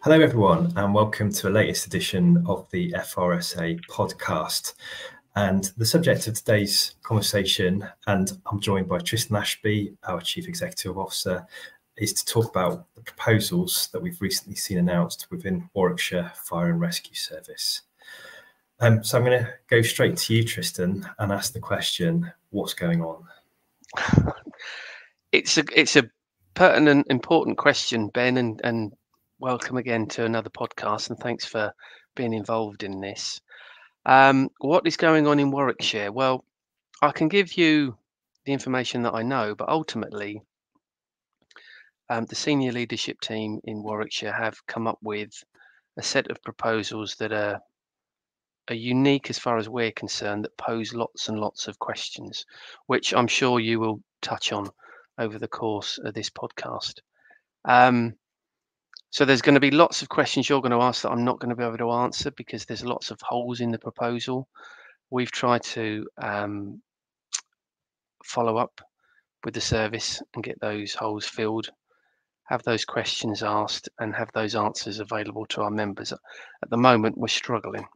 Hello everyone and welcome to the latest edition of the FRSA podcast. And the subject of today's conversation, and I'm joined by Tristan Ashby, our Chief Executive Officer, is to talk about the proposals that we've recently seen announced within Warwickshire Fire and Rescue Service. So I'm going to go straight to you, Tristan, and ask the question, what's going on? It's a pertinent, important question, Ben, and welcome again to another podcast, and thanks for being involved in this. What is going on in Warwickshire? Well, I can give you the information that I know, but ultimately, the senior leadership team in Warwickshire have come up with a set of proposals that are unique as far as we're concerned, that pose lots and lots of questions, which I'm sure you will touch on over the course of this podcast. So there's going to be lots of questions you're going to ask that I'm not going to be able to answer because there's lots of holes in the proposal. We've tried to follow up with the service and get those holes filled, have those questions asked, and have those answers available to our members. At the moment, we're struggling.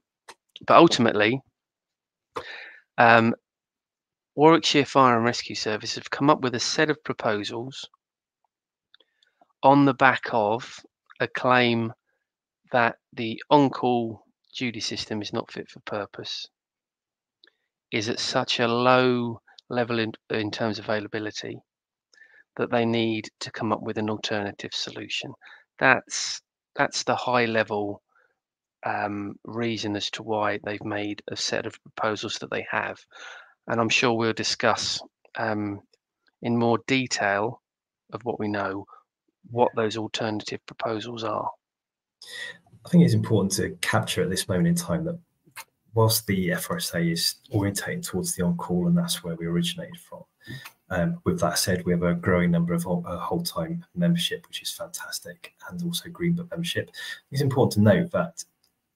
But ultimately, Warwickshire Fire and Rescue Service have come up with a set of proposals on the back of a claim that the on-call duty system is not fit for purpose, is at such a low level in terms of availability that they need to come up with an alternative solution. That's the high level reason as to why they've made a set of proposals that they have. And I'm sure we'll discuss in more detail of what we know, what those alternative proposals are. I think it's important to capture at this moment in time that whilst the FRSA is orientating towards the on-call, and that's where we originated from, with that said, we have a growing number of whole-time membership, which is fantastic, and also Green Book membership. It's important to note that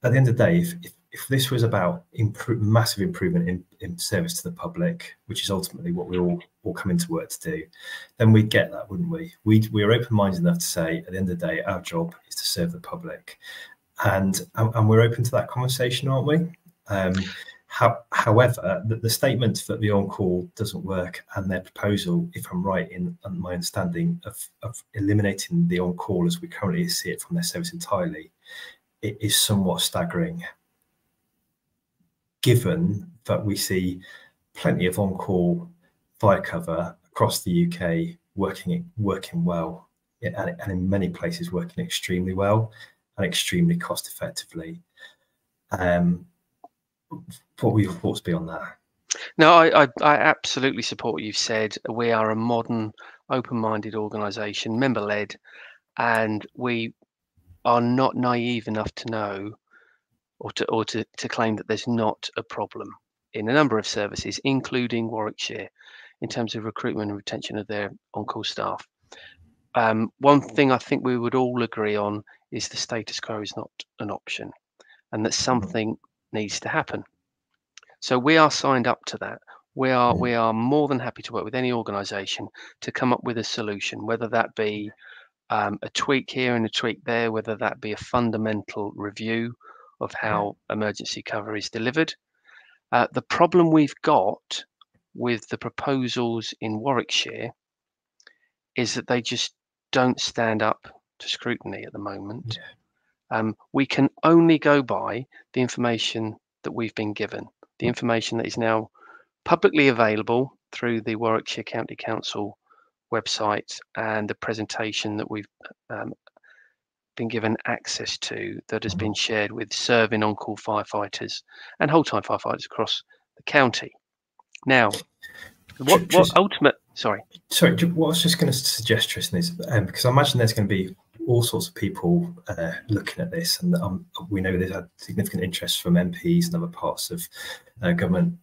at the end of the day, if this was about massive improvement in service to the public, which is ultimately what we're all coming to work to do, then we'd get that, wouldn't we? We are open-minded enough to say, at the end of the day, our job is to serve the public. And we're open to that conversation, aren't we? However, the statement that the on-call doesn't work and their proposal, if I'm right in my understanding, of eliminating the on-call as we currently see it from their service entirely, it is somewhat staggering, given that we see plenty of on-call fire cover across the UK working well, and in many places working extremely well and extremely cost effectively. What were your thoughts beyond that? No, I absolutely support what you've said. We are a modern, open-minded organisation, member-led, and we are not naive enough to know or to claim that there's not a problem in a number of services, including Warwickshire, in terms of recruitment and retention of their on-call staff. One thing I think we would all agree on is the status quo is not an option, and that something needs to happen. So we are signed up to that. We are more than happy to work with any organisation to come up with a solution, whether that be a tweak here and a tweak there, whether that be a fundamental review of how emergency cover is delivered. The problem we've got with the proposals in Warwickshire is that they just don't stand up to scrutiny at the moment. We can only go by the information that we've been given, the information that is now publicly available through the Warwickshire County Council website and the presentation that we've been given access to, that has been shared with serving on-call firefighters and whole-time firefighters across the county. Now, what ultimate? Sorry, what I was just going to suggest, Tristan, is because I imagine there's going to be all sorts of people looking at this, and we know there's had significant interest from MPs and other parts of government.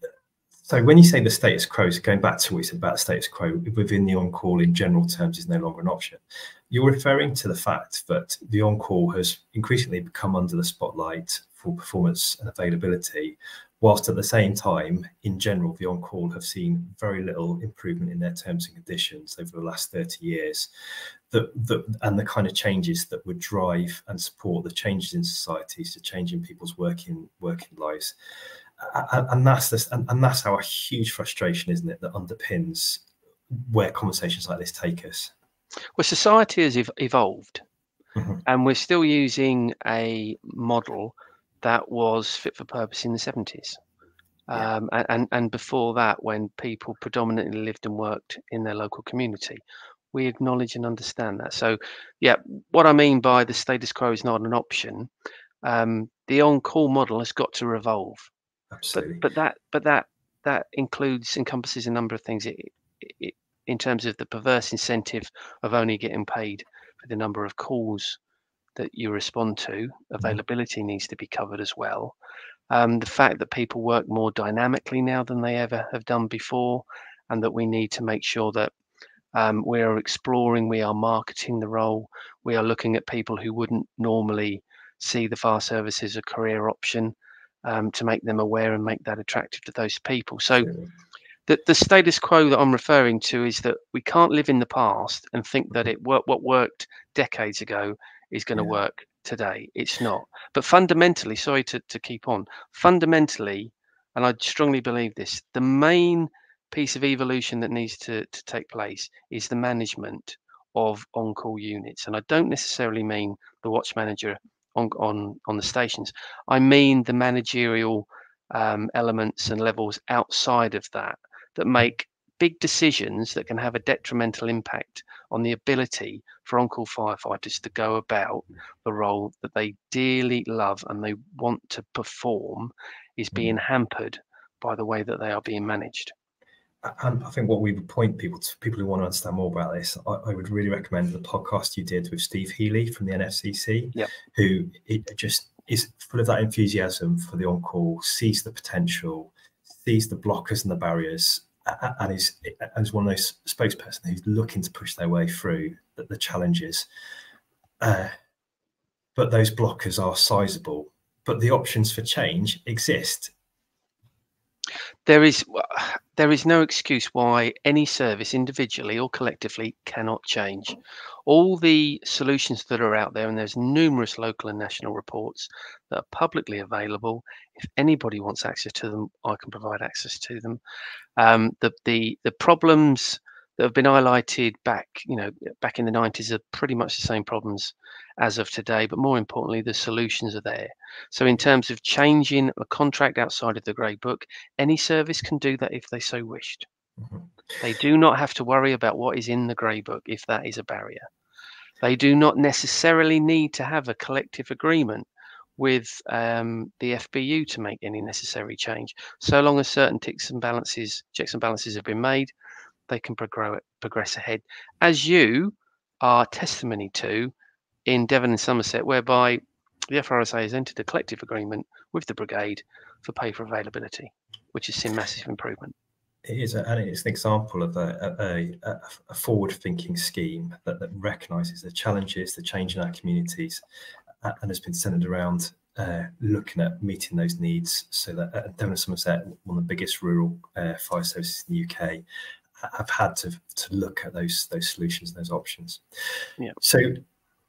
So when you say the status quo, so going back to what you said about the status quo within the on-call in general terms is no longer an option, you're referring to the fact that the on-call has increasingly become under the spotlight for performance and availability, whilst at the same time, in general, the on-call have seen very little improvement in their terms and conditions over the last 30 years. And the kind of changes that would drive and support the changes in societies, the change in people's working lives. And that's our huge frustration, isn't it, that underpins where conversations like this take us. Well, society has evolved, Mm-hmm. and we're still using a model that was fit for purpose in the 70s. Yeah. And before that, when people predominantly lived and worked in their local community. We acknowledge and understand that. So, yeah, what I mean by the status quo is not an option. The on-call model has got to revolve. Absolutely. But that encompasses a number of things. It, in terms of the perverse incentive of only getting paid for the number of calls that you respond to, availability needs to be covered as well. The fact that people work more dynamically now than they ever have done before, and that we need to make sure that we are exploring, we are marketing the role, we are looking at people who wouldn't normally see the fire service as a career option, to make them aware and make that attractive to those people. So the status quo that I'm referring to is that we can't live in the past and think that what worked decades ago is going to work today. It's not. But fundamentally, sorry to keep on, fundamentally, and I strongly believe this, the main piece of evolution that needs to take place is the management of on-call units. And I don't necessarily mean the watch manager on the stations. I mean the managerial elements and levels outside of that make big decisions that can have a detrimental impact on the ability for on-call firefighters to go about the role that they dearly love and they want to perform is being hampered by the way that they are being managed. And I think what we would point people who want to understand more about this, I would really recommend the podcast you did with Steve Healy from the NFCC, who just is full of that enthusiasm for the on-call, sees the potential, sees the blockers and the barriers, and is one of those spokespersons who's looking to push their way through the challenges. But those blockers are sizable, but the options for change exist. There is no excuse why any service, individually or collectively, cannot change. All the solutions that are out there, and there's numerous local and national reports that are publicly available. If anybody wants access to them, I can provide access to them. The problems that have been highlighted back in the 90s are pretty much the same problems as of today, but more importantly, the solutions are there. So in terms of changing a contract outside of the grey book, any service can do that if they so wished. They do not have to worry about what is in the grey book if that is a barrier. They do not necessarily need to have a collective agreement with the FBU to make any necessary change. So long as certain checks and balances have been made, they can progress ahead, as you are testimony to in Devon and Somerset, whereby the FRSA has entered a collective agreement with the brigade for pay for availability, which has seen massive improvement. It is, and it's an example of a forward-thinking scheme that recognises the challenges, the change in our communities, and has been centred around looking at meeting those needs. So that Devon and Somerset, one of the biggest rural fire services in the UK, have had to look at those solutions, those options. Yeah. So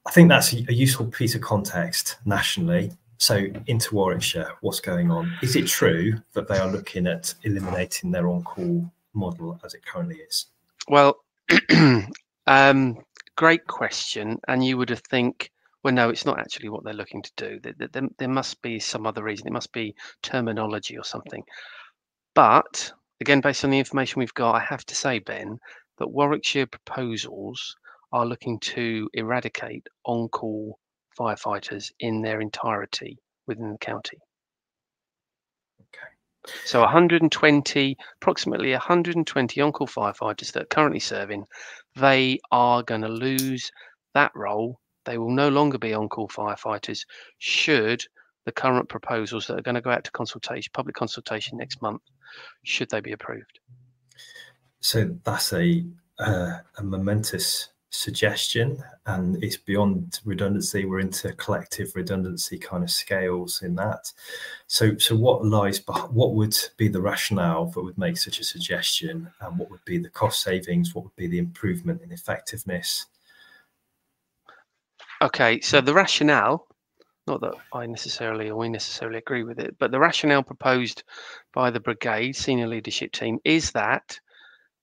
I think that's a useful piece of context nationally. So into Warwickshire, what's going on? Is it true that they are looking at eliminating their on-call model as it currently is? Well, great question. And you would think, well, no, it's not actually what they're looking to do. There must be some other reason. It must be terminology or something. But again, based on the information we've got, I have to say, Ben, that Warwickshire proposals are looking to eradicate on-call firefighters in their entirety within the county. Okay. So approximately 120 on-call firefighters that are currently serving, they are going to lose that role. They will no longer be on-call firefighters should the current proposals that are going to go out to consultation, public consultation next month, should they be approved. So that's a momentous suggestion, and it's beyond redundancy. We're into collective redundancy kind of scales in that. So what lies behind, what would be the rationale that would make such a suggestion, and what would be the cost savings? What would be the improvement in effectiveness? Okay, so the rationale, not that I necessarily or we necessarily agree with it, but the rationale proposed by the brigade senior leadership team is that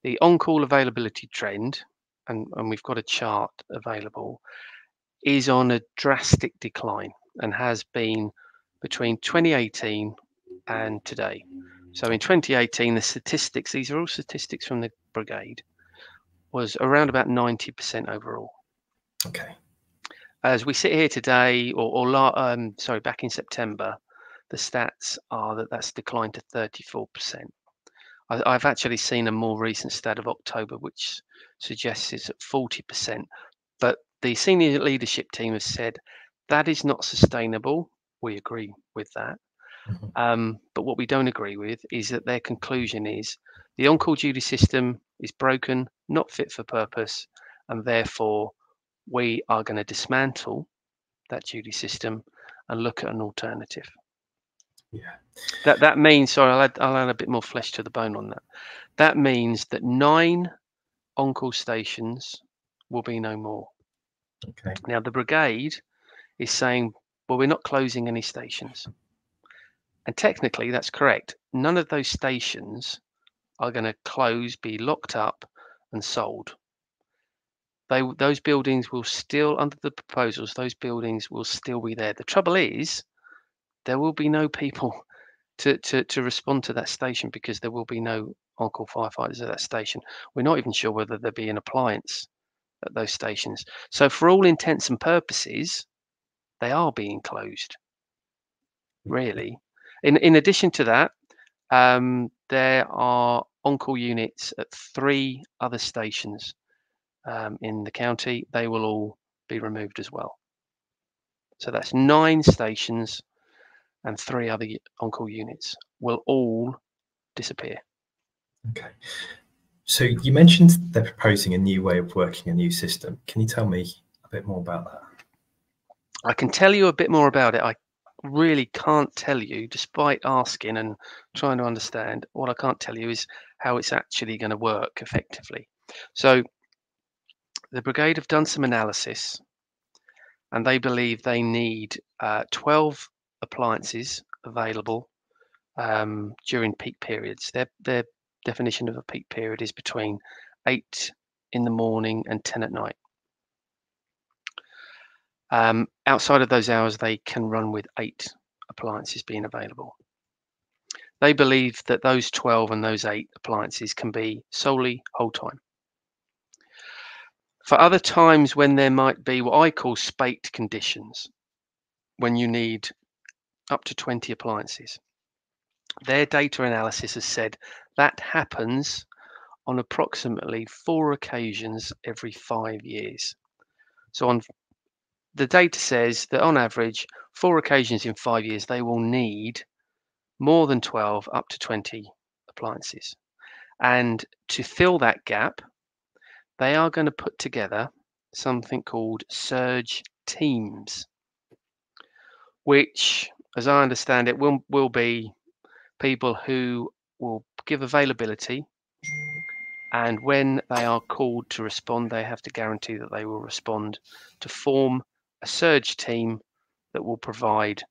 the on-call availability trend, and we've got a chart available, is on a drastic decline and has been between 2018 and today. So in 2018, the statistics, these are all statistics from the brigade, was around about 90% overall. Okay. As we sit here today, sorry, back in September, the stats are that that's declined to 34%. I've actually seen a more recent stat of October, which suggests it's at 40%. But the senior leadership team has said that is not sustainable. We agree with that. But what we don't agree with is that their conclusion is the on-call duty system is broken, not fit for purpose, and therefore we are going to dismantle that duty system and look at an alternative. Yeah. That means, sorry, I'll add a bit more flesh to the bone on that. That means that 9 on-call stations will be no more. Okay. Now the brigade is saying, well, we're not closing any stations. And technically that's correct. None of those stations are going to close, be locked up and sold. Those buildings will still, under the proposals, those buildings will still be there. The trouble is, there will be no people to respond to that station because there will be no on-call firefighters at that station. We're not even sure whether there'll be an appliance at those stations. So for all intents and purposes, they are being closed, really. In addition to that, there are on-call units at 3 other stations in the county. They will all be removed as well. So that's 9 stations and 3 other on-call units will all disappear. Okay. So you mentioned they're proposing a new way of working, a new system. Can you tell me a bit more about that? I can tell you a bit more about it. I really can't tell you, despite asking and trying to understand. What I can't tell you is how it's actually going to work effectively. So the brigade have done some analysis and they believe they need 12 appliances available during peak periods. Their definition of a peak period is between 8 in the morning and 10 at night. Outside of those hours, they can run with 8 appliances being available. They believe that those 12 and those 8 appliances can be solely whole time. For other times when there might be what I call spate conditions, when you need up to 20 appliances, their data analysis has said that happens on approximately 4 occasions every 5 years. So the data says that on average, 4 occasions in 5 years, they will need more than 12 up to 20 appliances. And to fill that gap, they are going to put together something called surge teams, which, as I understand it, will be people who will give availability, and when they are called to respond, they have to guarantee that they will respond to form a surge team that will provide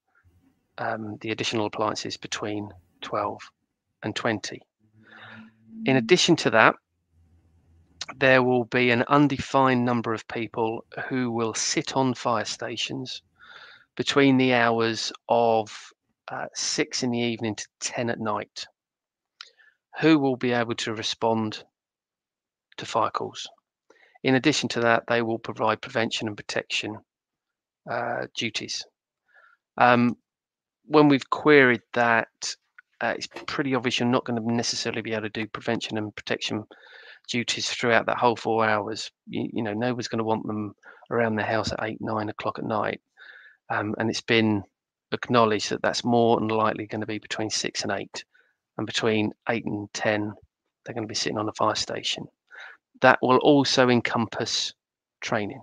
the additional appliances between 12 and 20. In addition to that, there will be an undefined number of people who will sit on fire stations between the hours of 6 in the evening to 10 at night, who will be able to respond to fire calls. In addition to that, they will provide prevention and protection duties. When we've queried that, it's pretty obvious you're not going to necessarily be able to do prevention and protection duties throughout that whole 4 hours. You know, nobody's going to want them around the house at 8, 9 o'clock at night. And it's been acknowledged that that's more than likely going to be between 6 and 8, and between 8 and 10, they're going to be sitting on a fire station. That will also encompass training.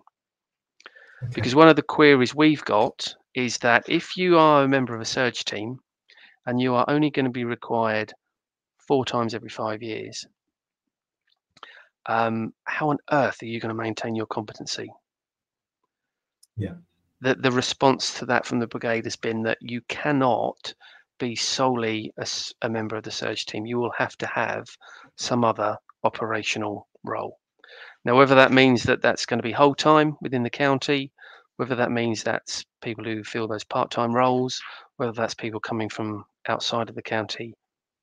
Okay. Because one of the queries we've got is that if you are a member of a surge team and you are only going to be required 4 times every 5 years, how on earth are you going to maintain your competency? Yeah. The response to that from the brigade has been that you cannot be solely a member of the surge team. You will have to have some other operational role. Now, whether that means that that's going to be whole time within the county, whether that means that's people who fill those part-time roles, whether that's people coming from outside of the county,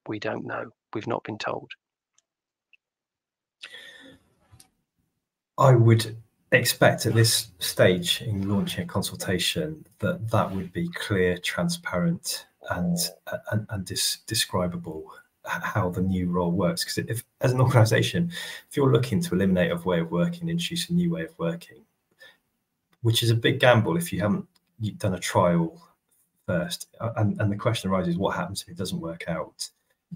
we don't know. We've not been told. I would expect at this stage in launching a consultation that that would be clear, transparent, and describable how the new role works. Because if, as an organisation, if you're looking to eliminate a way of working, introduce a new way of working, which is a big gamble if you haven't done a trial first, and the question arises, what happens if it doesn't work out?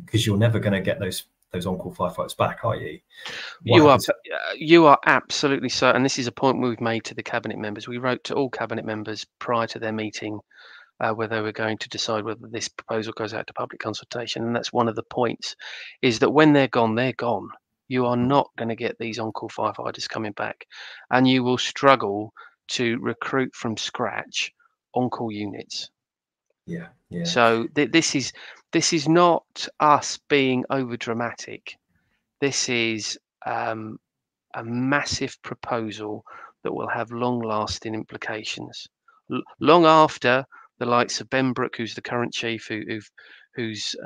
Because you're never going to get those on-call firefighters back, are you? You are absolutely certain. And this is a point we've made to the cabinet members. We wrote to all cabinet members prior to their meeting where they were going to decide whether this proposal goes out to public consultation. And that's one of the points, is that when they're gone, they're gone. You are not going to get these on-call firefighters coming back, and you will struggle to recruit from scratch on-call units. Yeah. So this is not us being over dramatic. This is a massive proposal that will have long-lasting implications, long after the likes of Ben Brooke, who's the current chief, who's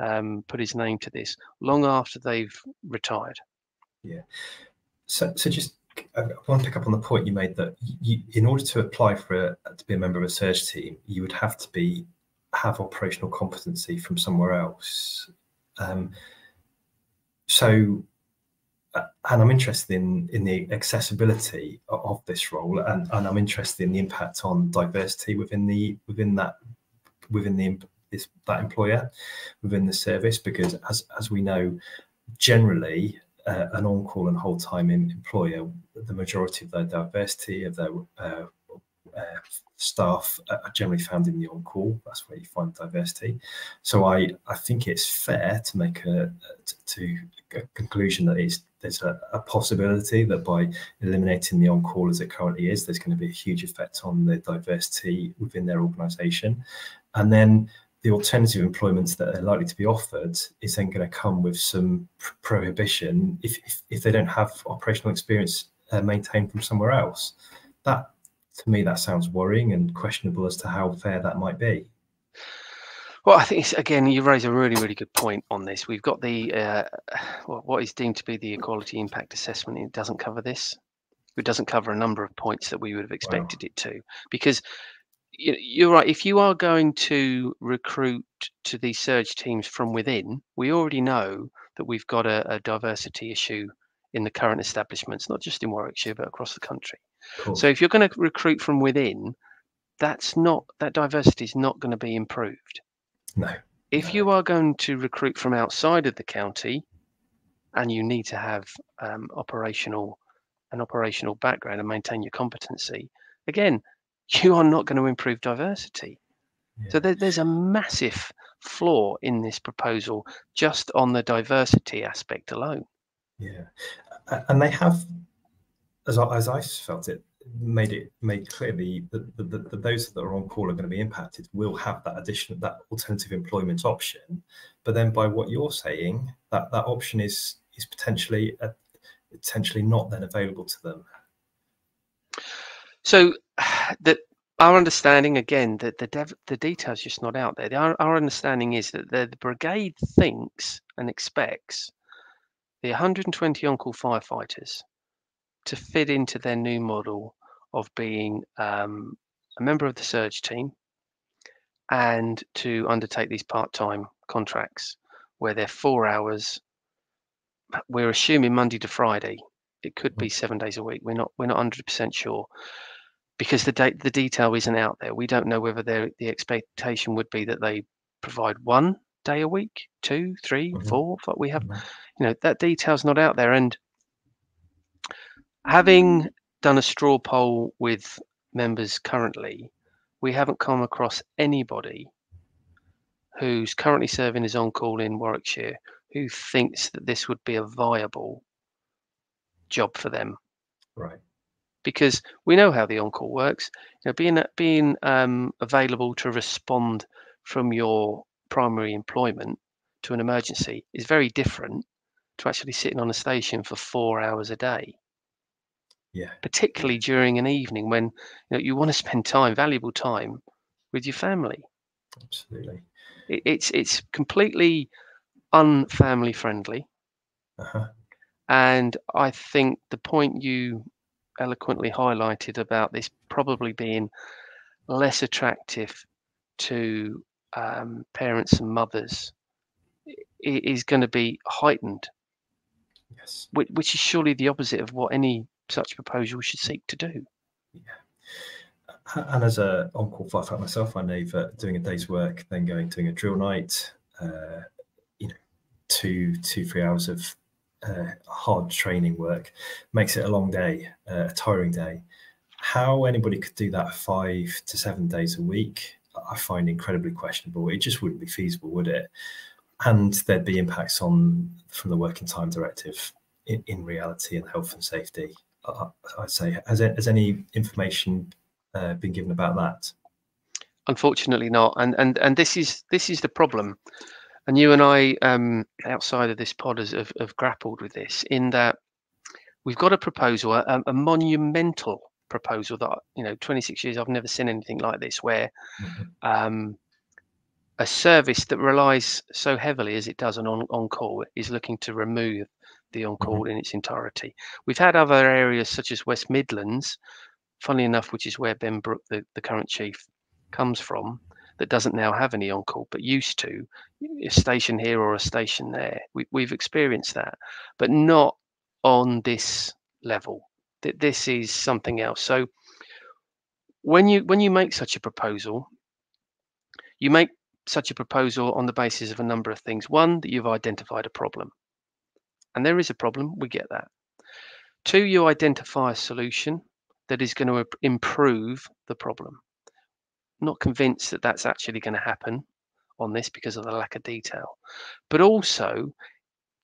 put his name to this, long after they've retired. Yeah. So just I want to pick up on the point you made that in order to apply to be a member of a surge team, you would have to have operational competency from somewhere else. And I'm interested in the accessibility of this role, and I'm interested in the impact on diversity within that employer, within the service, because as we know, generally an on-call and whole-time employer, the majority of their diversity of their staff are generally found in the on-call. That's where you find diversity. So I think it's fair to make a conclusion that there's a possibility that by eliminating the on-call as it currently is, there's going to be a huge effect on the diversity within their organisation. And then the alternative employments that are likely to be offered is then going to come with some prohibition if they don't have operational experience maintained from somewhere else. That, to me, that sounds worrying and questionable as to how fair that might be. Well, I think, again, you raise a really, really good point on this. We've got the what is deemed to be the equality impact assessment. It doesn't cover this. It doesn't cover a number of points that we would have expected it to. Because you're right, if you are going to recruit to these surge teams from within, we already know that we've got a diversity issue in the current establishments, not just in Warwickshire, but across the country. Cool. So if you're going to recruit from within, that diversity is not going to be improved. No. If you are going to recruit from outside of the county, and you need to have an operational background and maintain your competency, again, you are not going to improve diversity. Yeah. So there's a massive flaw in this proposal just on the diversity aspect alone. Yeah, and they have, as I felt it, made clearly that those that are on call are going to be impacted will have that alternative employment option. But then, by what you're saying, that option is potentially not then available to them. So our understanding, again, that the detail's just not out there. Our understanding is that the brigade thinks and expects the 120 on-call firefighters to fit into their new model of being a member of the surge team and to undertake these part-time contracts where they're 4 hours. We're assuming Monday to Friday. It could be 7 days a week. We're not 100% sure, because the detail isn't out there. We don't know whether the expectation would be that they provide 1 day a week, 2, 3, 4. But we have, that detail's not out there. And having done a straw poll with members currently, we haven't come across anybody who's currently serving as on call in Warwickshire who thinks that this would be a viable job for them. Right. Because we know how the on call works. You know, being available to respond from your primary employment to an emergency is very different to actually sitting on a station for 4 hours a day. Yeah. Particularly during an evening when you want to spend time, valuable time, with your family. Absolutely. It's completely unfamily friendly. Uh-huh. And I think the point you eloquently highlighted about this probably being less attractive to parents and mothers is going to be heightened, Yes. which is surely the opposite of what any such proposal should seek to do. Yeah. And as a on-call firefighter myself, I know that doing a day's work, then doing a drill night, 2-3 hours of hard training work makes it a long day, a tiring day. How anybody could do that 5 to 7 days a week, I find incredibly questionable. It just wouldn't be feasible, would it? And there'd be impacts from the Working Time Directive in reality and health and safety. I'd say, has any information been given about that? Unfortunately not, and this is the problem. And you and I, outside of this pod, have grappled with this in that we've got a proposal, a monumental proposal that 26 years I've never seen anything like this, where a service that relies so heavily as it does on call is looking to remove the on call in its entirety. We've had other areas such as West Midlands, funnily enough, which is where Ben Brook, the current chief, comes from, that doesn't now have any on call, but used to, a station here or a station there. We've experienced that, but not on this level. This is something else. So when you make such a proposal, you make such a proposal on the basis of a number of things. One, that you've identified a problem, and there is a problem. We get that. Two, you identify a solution that is going to improve the problem. Not convinced that that's actually going to happen on this because of the lack of detail, but also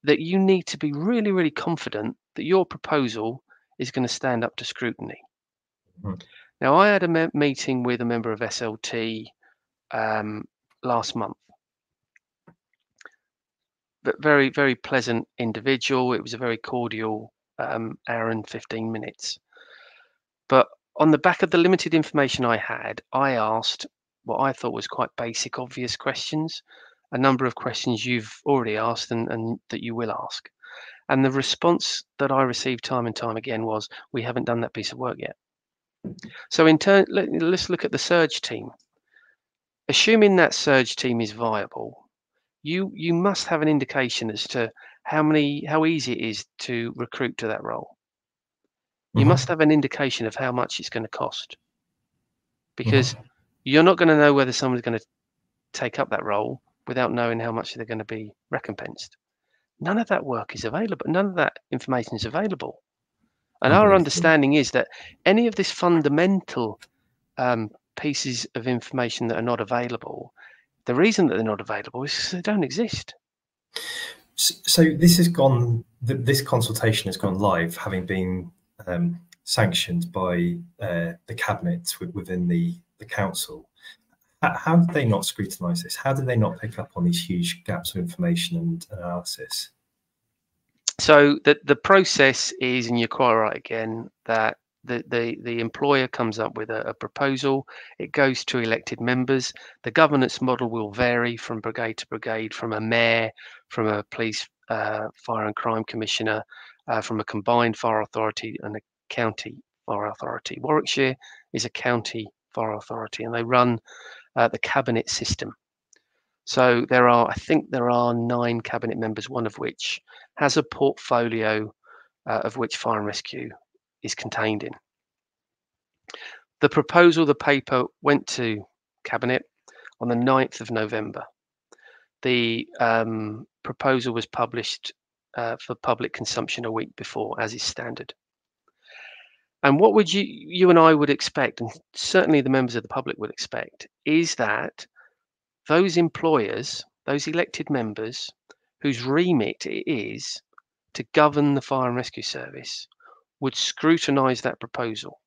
that you need to be really, really confident that your proposal is going to stand up to scrutiny. Now, I had a meeting with a member of SLT last month. But very, very pleasant individual. It was a very cordial hour and 15 minutes. But on the back of the limited information I had, I asked what I thought was quite basic, obvious questions, a number of questions you've already asked and that you will ask. And the response that I received time and time again was, we haven't done that piece of work yet. So in turn, let's look at the surge team. Assuming that surge team is viable, you must have an indication as to how easy it is to recruit to that role. You must have an indication of how much it's going to cost, because you're not going to know whether someone's going to take up that role without knowing how much they're going to be recompensed. None of that work is available. None of that information is available. And our understanding is that any of this fundamental pieces of information that are not available, the reason that they're not available is because they don't exist. So this has gone. This consultation has gone live, having been sanctioned by the cabinet within the council. How did they not scrutinise this? How did they not pick up on these huge gaps of information and analysis? So the process is, and you're quite right again, that the employer comes up with a proposal. It goes to elected members. The governance model will vary from brigade to brigade, from a mayor, from a police, fire and crime commissioner, from a combined fire authority and a county fire authority. Warwickshire is a county fire authority, and they run the cabinet system. So I think there are 9 cabinet members, one of which has a portfolio of which fire and rescue is contained in. The proposal, the paper, went to cabinet on the 9th of November. The proposal was published for public consumption a week before, as is standard. And what would you and I would expect, and certainly the members of the public would expect, is that those employers, those elected members whose remit it is to govern the fire and rescue service, would scrutinise that proposal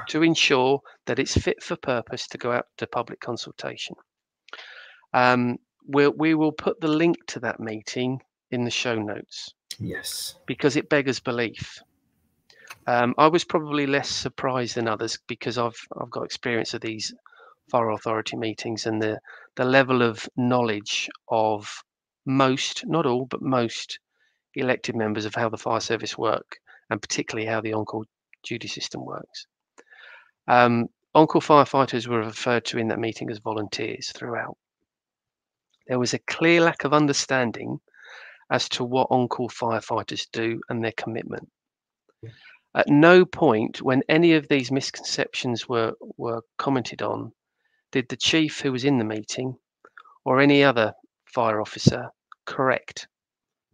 to ensure that it's fit for purpose to go out to public consultation. We will put the link to that meeting in the show notes. Yes. Because it beggars belief. I was probably less surprised than others because I've got experience of these fire authority meetings, and the level of knowledge of most, not all, but most elected members of how the fire service work, and particularly how the on-call duty system works. On-call firefighters were referred to in that meeting as volunteers throughout. There was a clear lack of understanding as to what on-call firefighters do and their commitment. At no point when any of these misconceptions were commented on did the chief who was in the meeting or any other fire officer correct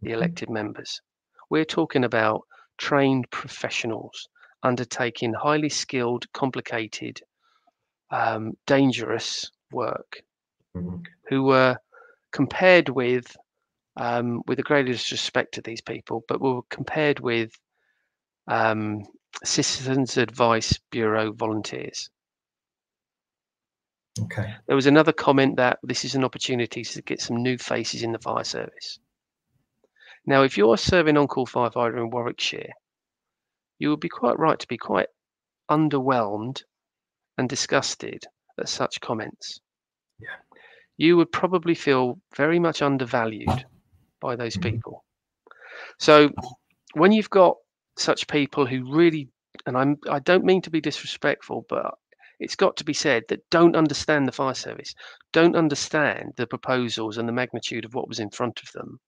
the elected members. We're talking about trained professionals undertaking highly skilled, complicated, dangerous work, who were compared with the greatest respect to these people, but were compared with Citizens Advice Bureau volunteers. Okay. There was another comment that this is an opportunity to get some new faces in the fire service. Now, if you're serving on-call firefighter in Warwickshire, you would be quite right to be quite underwhelmed and disgusted at such comments. Yeah. You would probably feel very much undervalued by those people. So when you've got such people who really, and I don't mean to be disrespectful, but it's got to be said, that don't understand the fire service, don't understand the proposals and the magnitude of what was in front of them,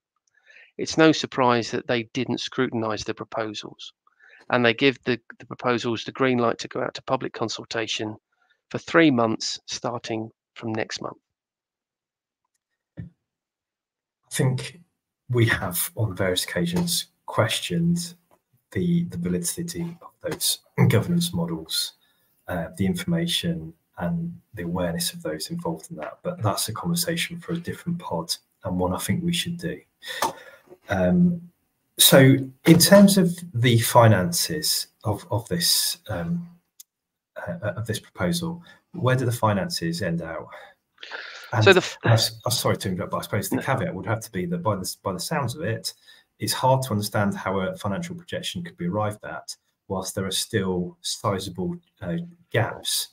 it's no surprise that they didn't scrutinise the proposals, and they give the proposals the green light to go out to public consultation for 3 months starting from next month. I think we have on various occasions questioned the validity of those governance models, the information and the awareness of those involved in that. But that's a conversation for a different pod, and one I think we should do. So in terms of the finances of this proposal, where do the finances end out? And So I'm sorry to interrupt, but I suppose the caveat would have to be that by the sounds of it, it's hard to understand how a financial projection could be arrived at, whilst there are still sizable gaps.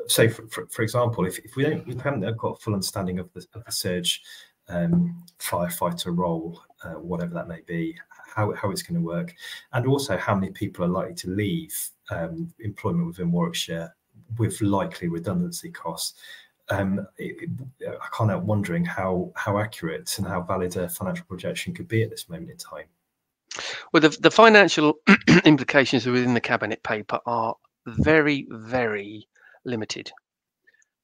So, for example, if we haven't got a full understanding of the surge firefighter role, whatever that may be, how it's going to work, and also how many people are likely to leave employment within Warwickshire with likely redundancy costs. I can't help wondering how accurate and how valid a financial projection could be at this moment in time. Well, the financial implications within the cabinet paper are very, very limited.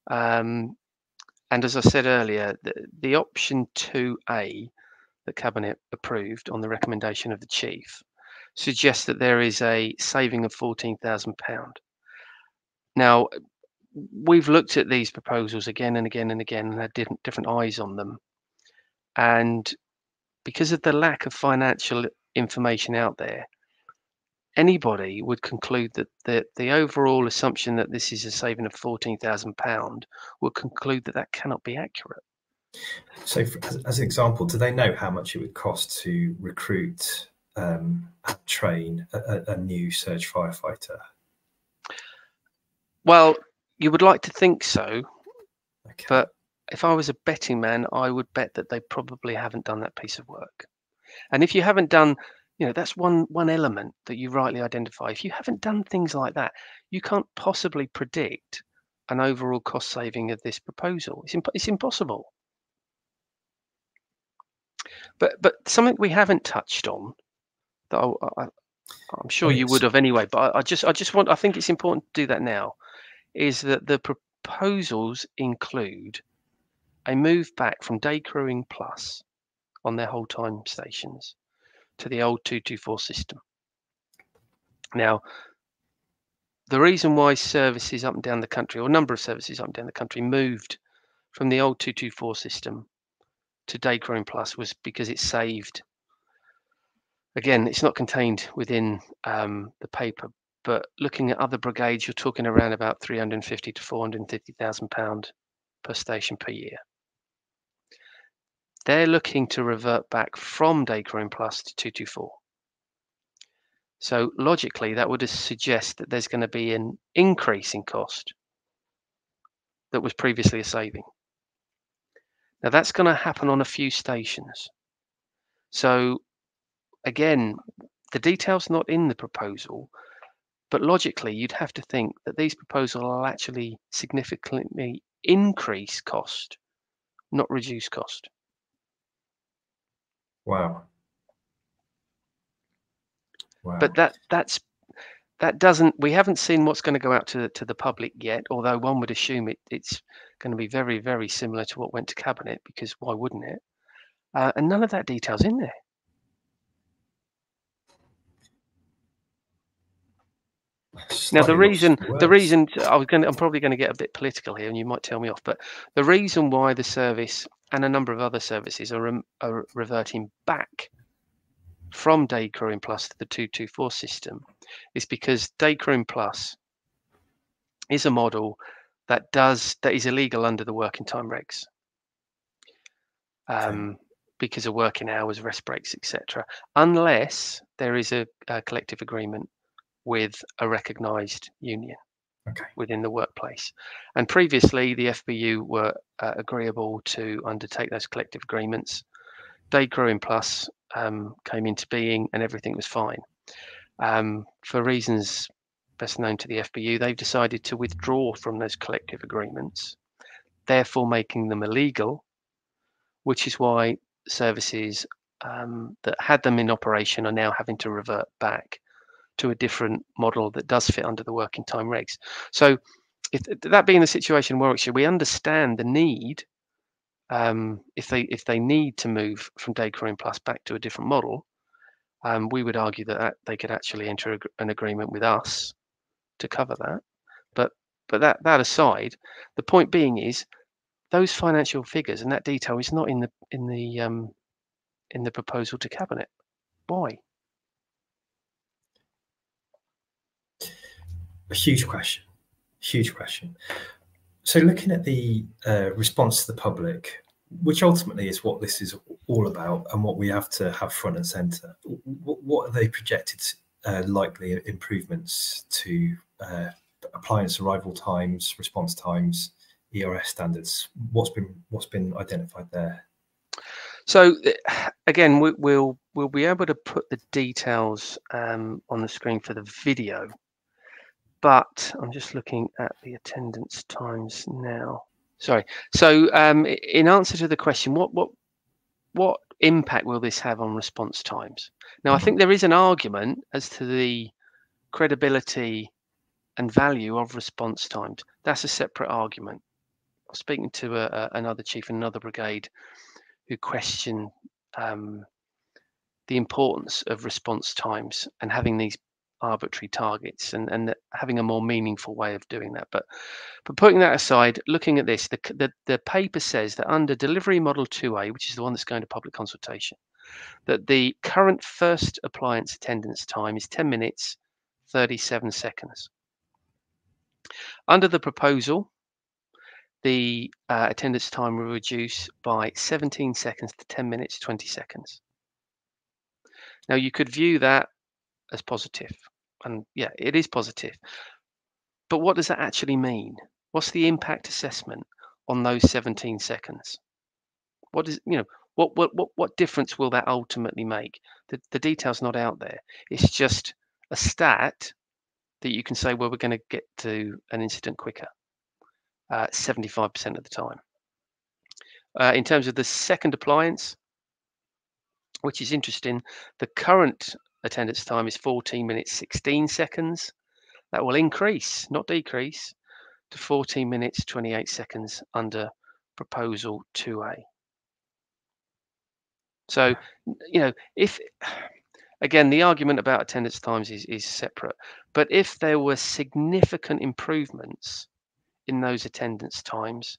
And as I said earlier, the option 2A that cabinet approved on the recommendation of the chief suggests that there is a saving of £14,000. Now, we've looked at these proposals again and again and again and had different eyes on them, and because of the lack of financial information out there, anybody would conclude that the overall assumption that this is a saving of £14,000 would conclude that cannot be accurate. So, as an example, do they know how much it would cost to recruit and train a new surge firefighter? Well, you would like to think so, Okay. but if I was a betting man, I would bet that they probably haven't done that piece of work. And if you haven't done, that's one element that you rightly identify. If you haven't done things like that, you can't possibly predict an overall cost saving of this proposal. It's impossible. But something we haven't touched on that I'm sure you would have anyway. But I think it's important to do that now. Is that the proposals include a move back from day crewing plus on their whole time stations to the old 224 system. Now, the reason why services up and down the country, or a number of services up and down the country, moved from the old 224 system to Daycare Plus was because it saved. Again, it's not contained within the paper, but looking at other brigades, you're talking around about 350 to 450,000 pound per station per year. They're looking to revert back from Daycare Plus to 224. So logically, that would suggest that there's going to be an increase in cost that was previously a saving. Now that's going to happen on a few stations. So again, the detail's not in the proposal, but logically you'd have to think that these proposals will actually significantly increase cost, not reduce cost. Wow. Wow. But that doesn't, we haven't seen what's going to go out to the public yet, although one would assume it's going to be very, very similar to what went to Cabinet, because why wouldn't it? And none of that detail's in there. Now the reason I'm probably going to get a bit political here, and you might tell me off, but the reason why the service and a number of other services are reverting back from Daycare Plus to the 224 system is because Daycare Plus is a model that is illegal under the working time regs, because of working hours, rest breaks, etc., unless there is a collective agreement with a recognised union within the workplace. And previously, the FBU were agreeable to undertake those collective agreements. Daycare Plus came into being and everything was fine. For reasons best known to the FBU, they've decided to withdraw from those collective agreements, therefore making them illegal, which is why services that had them in operation are now having to revert back to a different model that does fit under the working time regs. So if that being the situation in Warwickshire, we understand the need, if they need to move from Daycare Plus back to a different model, we would argue that they could actually enter an agreement with us to cover that. But that aside, the point being is those financial figures and that detail is not in the proposal to Cabinet. Why? A huge question. So looking at the response to the public, which ultimately is what this is all about and what we have to have front and centre, what are they projected likely improvements to appliance arrival times, response times, ERS standards? What's been identified there? So again, we'll be able to put the details on the screen for the video, but I'm just looking at the attendance times now. Sorry. So in answer to the question, what impact will this have on response times? Now, I think there is an argument as to the credibility and value of response times. That's a separate argument. I was speaking to another chief in another brigade who questioned the importance of response times and having these arbitrary targets and having a more meaningful way of doing that. But putting that aside, looking at this, the paper says that under delivery model 2A, which is the one that's going to public consultation, that the current first appliance attendance time is 10 minutes, 37 seconds. Under the proposal, the attendance time will reduce by 17 seconds to 10 minutes, 20 seconds. Now, you could view that as positive, and yeah, it is positive. But what does that actually mean? What's the impact assessment on those 17 seconds? What is, what difference will that ultimately make? The detail's not out there. It's just a stat that you can say, well, we're going to get to an incident quicker, 75% of the time. In terms of the second appliance, which is interesting, the current attendance time is 14 minutes, 16 seconds. That will increase, not decrease, to 14 minutes, 28 seconds under proposal 2A. So, if again, the argument about attendance times is separate. But if there were significant improvements in those attendance times,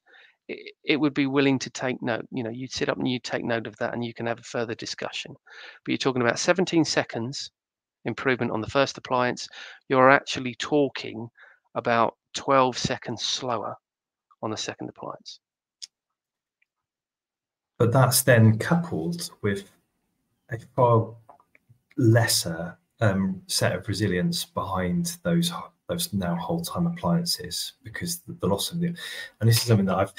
it would be willing to take note. You'd sit up and you'd take note of that, and you can have a further discussion. But you're talking about 17 seconds improvement on the first appliance. You're actually talking about 12 seconds slower on the second appliance. But that's then coupled with a far lesser set of resilience behind those now whole-time appliances, because the loss of and this is something that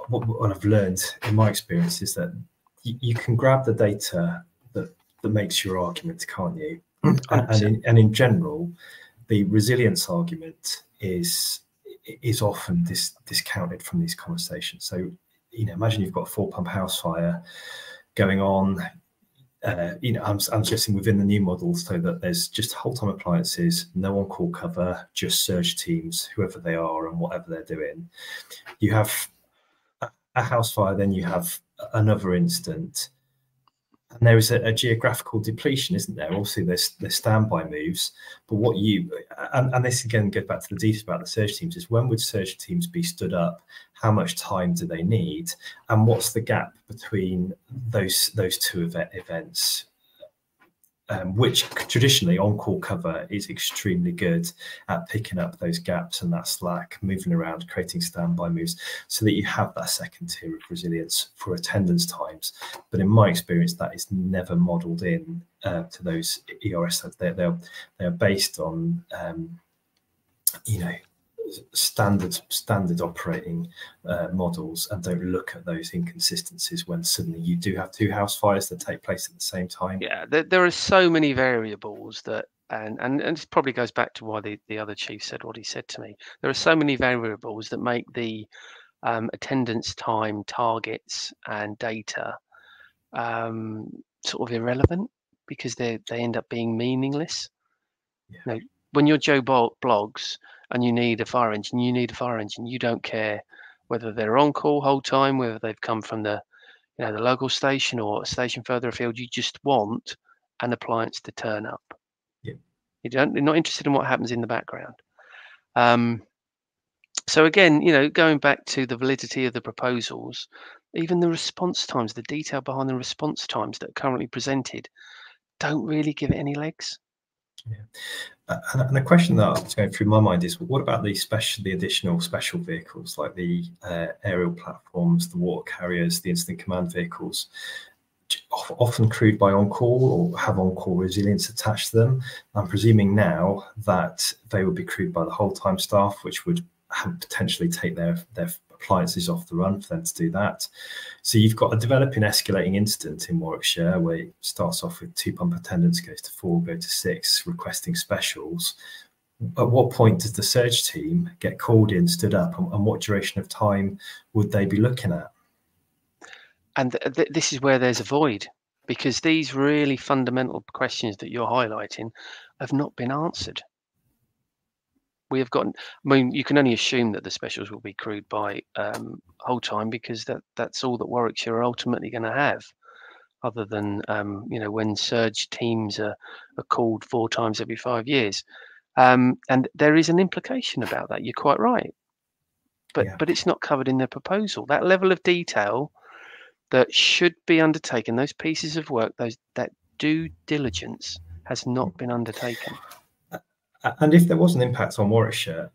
what I've learned in my experience is that you can grab the data that makes your argument, can't you? And in general, the resilience argument is often discounted from these conversations. So, imagine you've got a 4-pump house fire going on. I'm suggesting within the new model, so that there's just whole-time appliances, no on-call cover, just surge teams, whoever they are and whatever they're doing. You have a house fire, then you have another incident, and there is a geographical depletion, isn't there? Obviously, there's standby moves, but what and this again goes back to the details about the surge teams, is when would surge teams be stood up? How much time do they need? And what's the gap between those two events? Which traditionally on-call cover is extremely good at picking up those gaps and that slack, moving around, creating standby moves, so that you have that second tier of resilience for attendance times. But in my experience, that is never modelled in to those ERS. They're based on standard operating models, and don't look at those inconsistencies when suddenly you do have 2 house fires that take place at the same time. Yeah, there are so many variables that, and this probably goes back to why the other chief said what he said to me. There are so many variables that make the attendance time targets and data sort of irrelevant, because they end up being meaningless. Yeah. When you're Joe Blogs and you need a fire engine, you need a fire engine. You don't care whether they're on call whole time, whether they've come from the local station or a station further afield. You just want an appliance to turn up. Yeah. You're not interested in what happens in the background. So again, going back to the validity of the proposals, even the response times, the detail behind the response times that are currently presented, don't really give it any legs. Yeah. And a question that's going through my mind is, what about the additional special vehicles, like the aerial platforms, the water carriers, the incident command vehicles, often crewed by on-call or have on-call resilience attached to them? I'm presuming now that they would be crewed by the whole-time staff, which would potentially take their appliances off the run for them to do that. So you've got a developing escalating incident in Warwickshire, where it starts off with 2-pump attendance, goes to 4, go to 6, requesting specials. At what point does the surge team get called in, stood up, and what duration of time would they be looking at? And this is where there's a void, because these really fundamental questions that you're highlighting have not been answered. We have got, you can only assume that the specials will be crewed by whole time, because that's all that Warwickshire are ultimately going to have, other than when surge teams are called 4 times every 5 years. And there is an implication about that. You're quite right, but it's not covered in the proposal. That level of detail that should be undertaken, those pieces of work, that due diligence, has not been undertaken. And if there was an impact on Warwickshire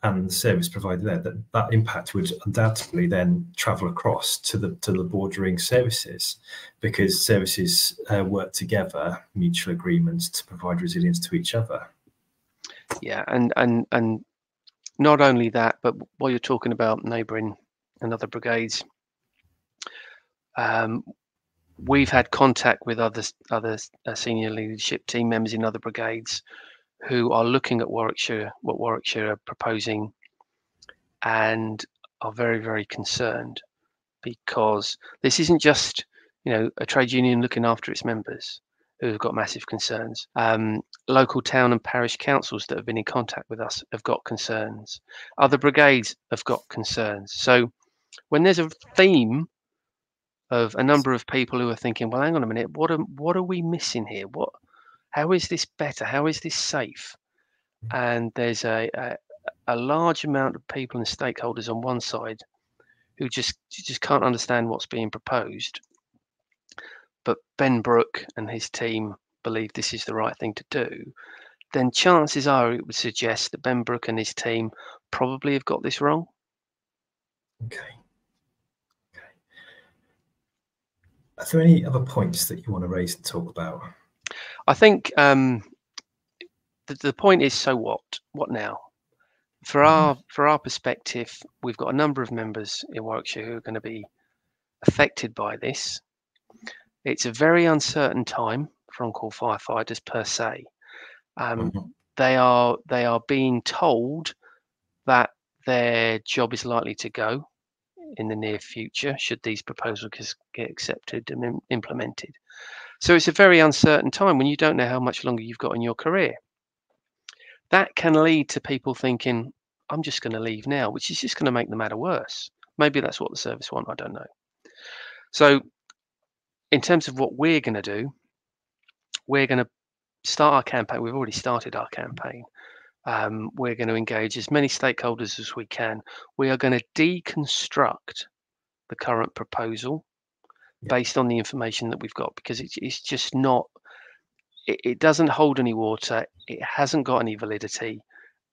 and the service provider there, that impact would undoubtedly then travel across to the bordering services, because services work together, mutual agreements to provide resilience to each other. Yeah, and not only that, but while you're talking about neighbouring and other brigades, we've had contact with other senior leadership team members in other brigades who are looking at Warwickshire, what Warwickshire are proposing, and are very, very concerned, because this isn't just a trade union looking after its members who have got massive concerns. Local town and parish councils that have been in contact with us have got concerns. Other brigades have got concerns. So when there's a theme of a number of people who are thinking, well, hang on a minute, what are we missing here? how is this better? How is this safe? And there's a large amount of people and stakeholders on one side who just can't understand what's being proposed. But Ben Brook and his team believe this is the right thing to do. Then chances are it would suggest that Ben Brook and his team probably have got this wrong. Okay. Are there any other points that you want to raise and talk about? I think the point is, so what? What now? For our perspective, we've got a number of members in Warwickshire who are going to be affected by this. It's a very uncertain time for on-call firefighters per se. They are being told that their job is likely to go in the near future should these proposals get accepted and implemented. So it's a very uncertain time when you don't know how much longer you've got in your career. That can lead to people thinking, I'm just going to leave now, which is just going to make the matter worse. Maybe that's what the service want, I don't know. So in terms of what we're going to do, we're going to start our campaign. We've already started our campaign. We're going to engage as many stakeholders as we can. We are going to deconstruct the current proposal based on the information that we've got, because it's just not, it doesn't hold any water, it hasn't got any validity,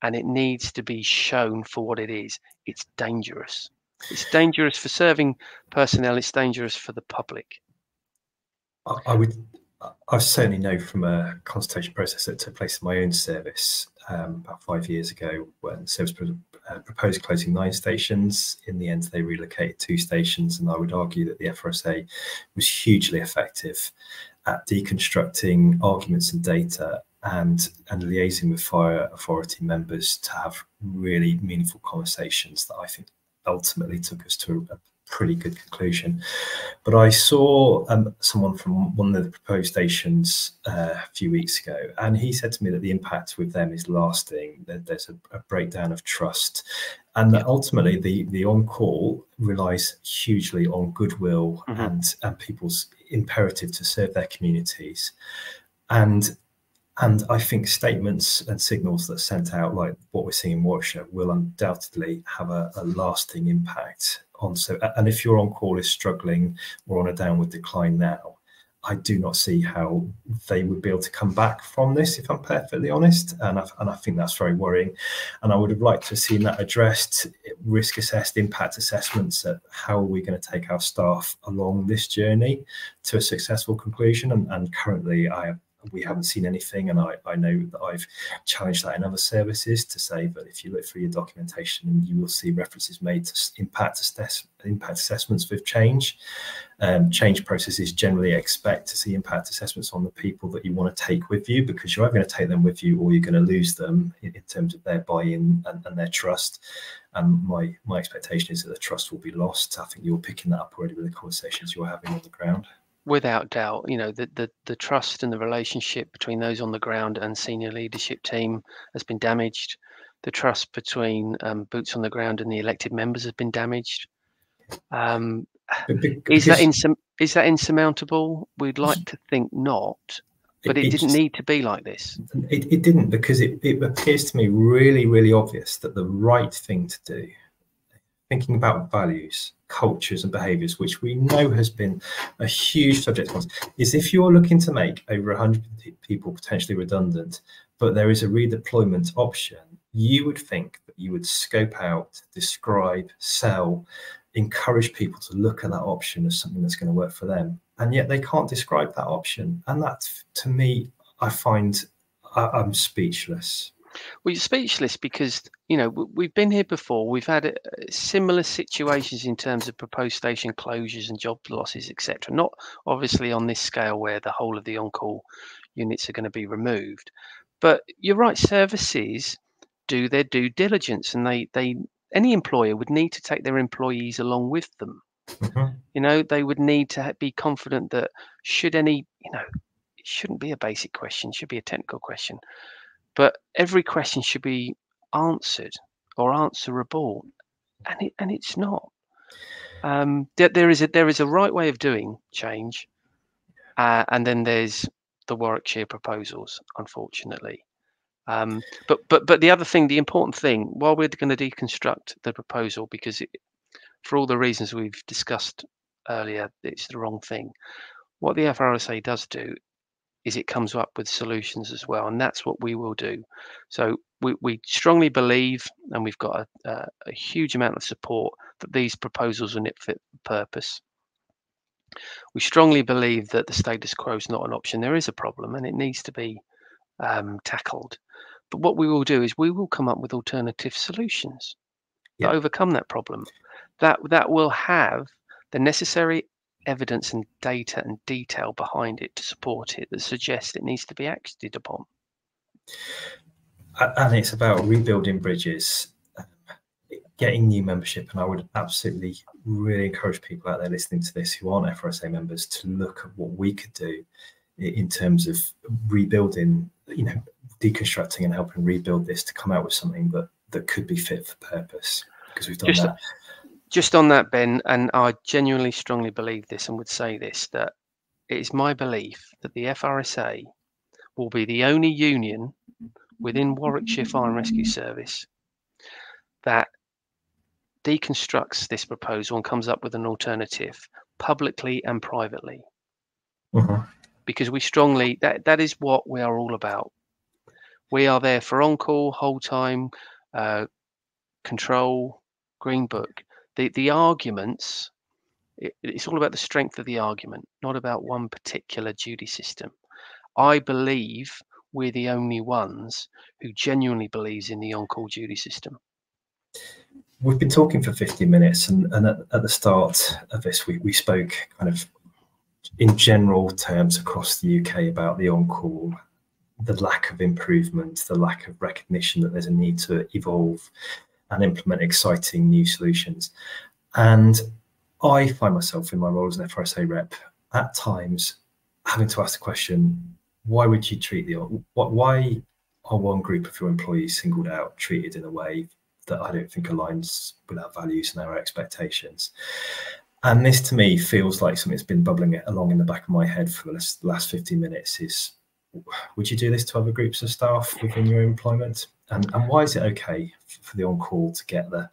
and it needs to be shown for what it is. It's dangerous. It's dangerous for serving personnel, it's dangerous for the public. I certainly know from a consultation process that took place in my own service about 5 years ago, when the service proposed closing 9 stations. In the end, they relocated 2 stations, and I would argue that the FRSA was hugely effective at deconstructing arguments and data and liaising with fire authority members to have really meaningful conversations that I think ultimately took us to a pretty good conclusion. But I saw someone from one of the proposed stations a few weeks ago, and he said to me that the impact with them is lasting, that there's a breakdown of trust, and that ultimately the on-call relies hugely on goodwill and people's imperative to serve their communities. And I think statements and signals that are sent out, like what we're seeing in Warwickshire, will undoubtedly have a lasting impact on. And if your on-call is struggling or on a downward decline now, I do not see how they would be able to come back from this, if I'm perfectly honest. And I think that's very worrying. And I would have liked to have seen that addressed, risk assessed, impact assessments at how are we going to take our staff along this journey to a successful conclusion. And currently we haven't seen anything, and I know that I've challenged that in other services to say that if you look through your documentation, you will see references made to impact assessments with change. Change processes generally expect to see impact assessments on the people that you want to take with you, because you're either going to take them with you or you're going to lose them in terms of their buy-in and their trust. And my expectation is that the trust will be lost. I think you're picking that up already with the conversations you're having on the ground. Without doubt, you know, the trust and the relationship between those on the ground and senior leadership team has been damaged. The trust between boots on the ground and the elected members has been damaged. Is that insurmountable? We'd like to think not, but it didn't need to be like this. It didn't, because it appears to me really, really obvious that the right thing to do, thinking about values, cultures and behaviours, which we know has been a huge subject for us, is if you're looking to make over 100 people potentially redundant, but there is a redeployment option, you would think that you would scope out, describe, sell, encourage people to look at that option as something that's going to work for them. And yet they can't describe that option. And that, to me, I find I'm speechless. Well, you're speechless because, you know, we've been here before. We've had similar situations in terms of proposed station closures and job losses, etc. Not obviously on this scale where the whole of the on-call units are going to be removed. But you're right, services do their due diligence, and any employer would need to take their employees along with them. You know, they would need to be confident that should any, you know, it shouldn't be a basic question, it should be a technical question. But every question should be answered or answerable, and it's not. There is a right way of doing change, and then there's the Warwickshire proposals, unfortunately. But the other thing, the important thing, while we're going to deconstruct the proposal, because for all the reasons we've discussed earlier, it's the wrong thing. What the FRSA does do is it comes up with solutions as well, and that's what we will do. So we strongly believe, and we've got a huge amount of support, that these proposals are fit for purpose. We strongly believe that the status quo is not an option. There is a problem, and it needs to be tackled. But what we will do is we will come up with alternative solutions to overcome that problem. That will have the necessary evidence and data and detail behind it to support it, that suggests it needs to be acted upon. And it's about rebuilding bridges, getting new membership. And I would absolutely really encourage people out there listening to this who aren't FRSA members to look at what we could do in terms of rebuilding, deconstructing and helping rebuild this to come out with something that could be fit for purpose, because we've done that. Just on that, Ben, and I genuinely strongly believe this and would say this, that it is my belief that the FRSA will be the only union within Warwickshire Fire and Rescue Service that deconstructs this proposal and comes up with an alternative publicly and privately. Because we strongly, that is what we are all about. We are there for on-call, whole time, control, green book. The arguments, it's all about the strength of the argument, not about one particular duty system. I believe we're the only ones who genuinely believes in the on-call duty system. We've been talking for 50 minutes, and at the start of this, we spoke kind of in general terms across the UK about the on-call, the lack of improvement, the lack of recognition that there's a need to evolve and implement exciting new solutions. And I find myself in my role as an FRSA rep at times having to ask the question, why would you treat why are one group of your employees singled out, treated in a way that I don't think aligns with our values and our expectations? And this to me feels like something that's been bubbling along in the back of my head for the last 15 minutes is, would you do this to other groups of staff within your employment? And why is it okay for the on-call to get the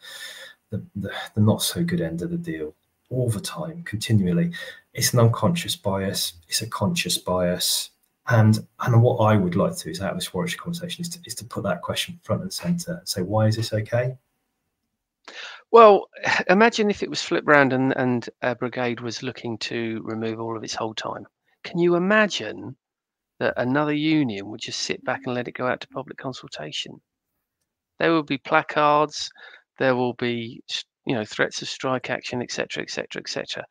not so good end of the deal all the time, continually? It's an unconscious bias. It's a conscious bias. And what I would like to do is, out of this Warwickshire conversation, is to put that question front and centre and say, why is this okay? Well, imagine if it was flipped round and a brigade was looking to remove all of its whole time. Can you imagine that another union would just sit back and let it go out to public consultation? There will be placards, there will be, threats of strike action, etc., etc., etc.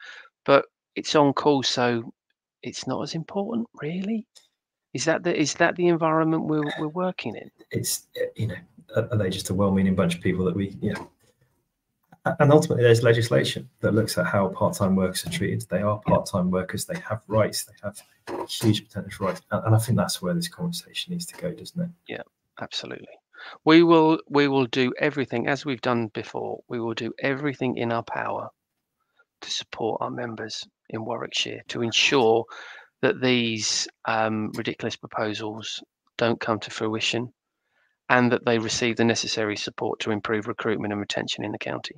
But it's on call, so it's not as important, really. Is that the environment we're working in? It's are they just a well-meaning bunch of people that we And ultimately, there's legislation that looks at how part-time workers are treated. They are part-time workers. They have rights. They have huge potential rights. And I think that's where this conversation needs to go, doesn't it? Yeah, absolutely. We will do everything, as we've done before. We will do everything in our power to support our members in Warwickshire to ensure that these ridiculous proposals don't come to fruition, and that they receive the necessary support to improve recruitment and retention in the county.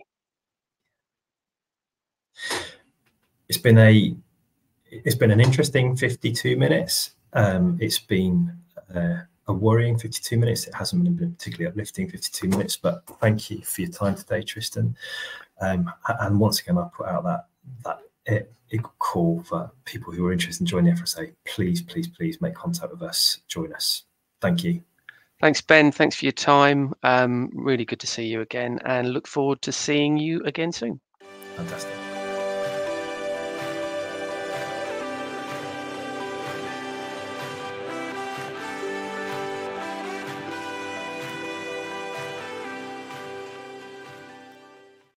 It's been an interesting 52 minutes. It's been a worrying 52 minutes. It hasn't been particularly uplifting 52 minutes, but thank you for your time today, Tristan. And once again, I'll put out that call for people who are interested in joining the FRSA. Please, please, please make contact with us. Join us. Thank you. Thanks, Ben. Thanks for your time. Really good to see you again, and look forward to seeing you again soon. Fantastic.